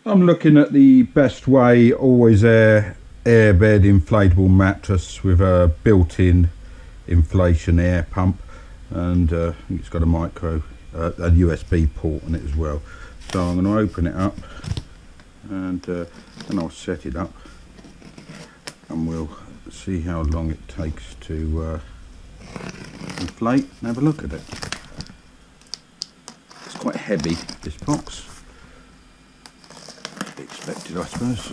I'm looking at the Bestway AlwayzAire Airbed Inflatable mattress with a built-in inflation air pump, and I think it's got a USB port on it as well. So I'm going to open it up and then I'll set it up and we'll see how long it takes to inflate and have a look at it. It's quite heavy, this box. Expected, I suppose.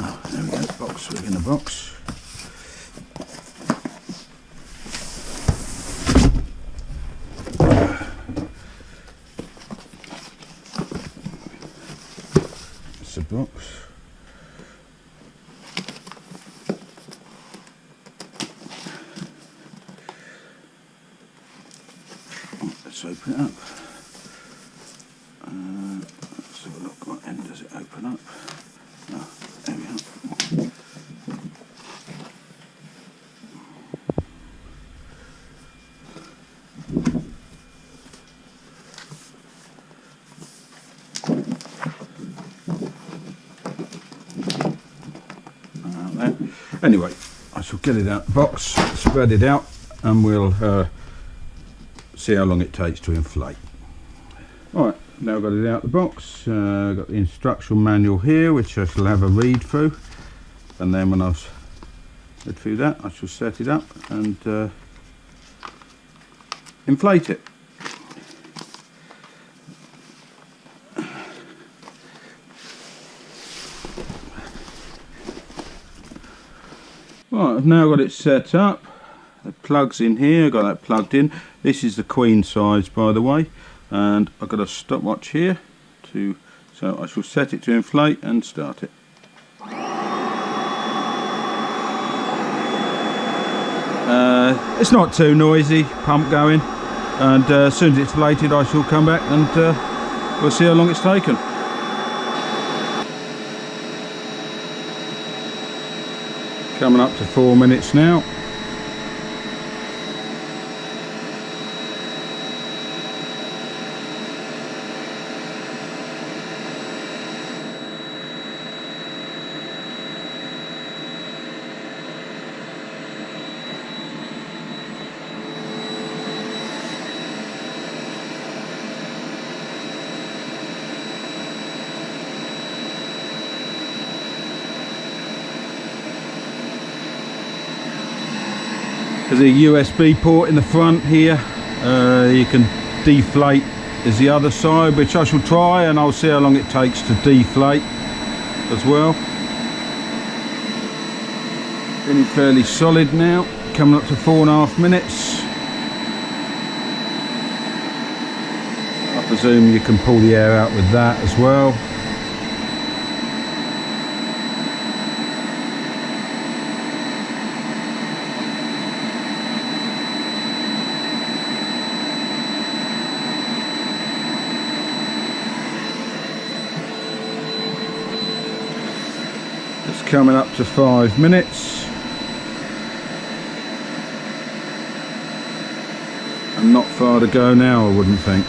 Oh, there we go, box within a box. It's a box. Let's open it up. Let's have a look, what end does it open up? Oh, there we are. Anyway, I shall get it out of the box, spread it out, and we'll see how long it takes to inflate. Alright, now I've got it out of the box. I've got the instruction manual here, which I shall have a read through, and then when I've read through that, I shall set it up and inflate it. Right, I've now got it set up. The plug's in here, I've got that plugged in. This is the queen size, by the way, and I've got a stopwatch here so I shall set it to inflate and start it. It's not too noisy, pump going, and as soon as it's inflated I shall come back and we'll see how long it's taken. Coming up to 4 minutes now. There's a USB port in the front here. You can deflate as the other side, which I shall try, and I'll see how long it takes to deflate as well. Feeling fairly solid now, coming up to 4.5 minutes. I presume you can pull the air out with that as well. It's coming up to 5 minutes. And not far to go now, I wouldn't think.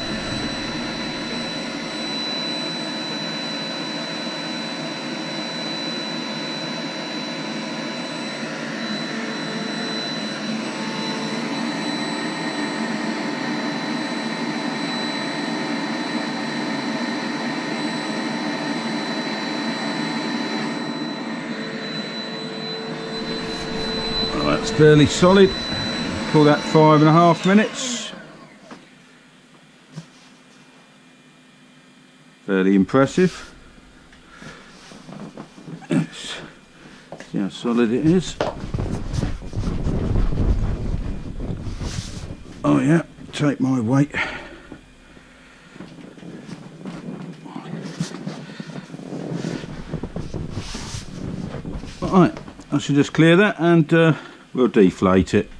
That's fairly solid. Call that 5.5 minutes. Fairly impressive. Let's see how solid it is. Oh yeah, take my weight. Alright, I should just clear that and we'll deflate it.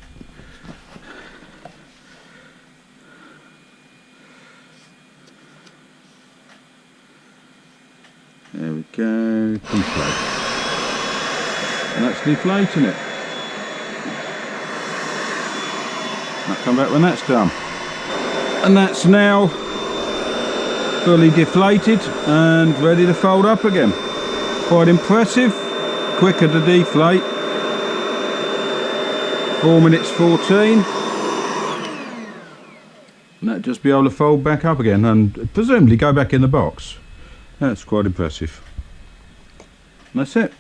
There we go, deflate. And that's deflating it. I'll come back when that's done. And that's now fully deflated and ready to fold up again. Quite impressive, quicker to deflate, 4 minutes 14, and that'll just be able to fold back up again and presumably go back in the box. That's quite impressive. And that's it.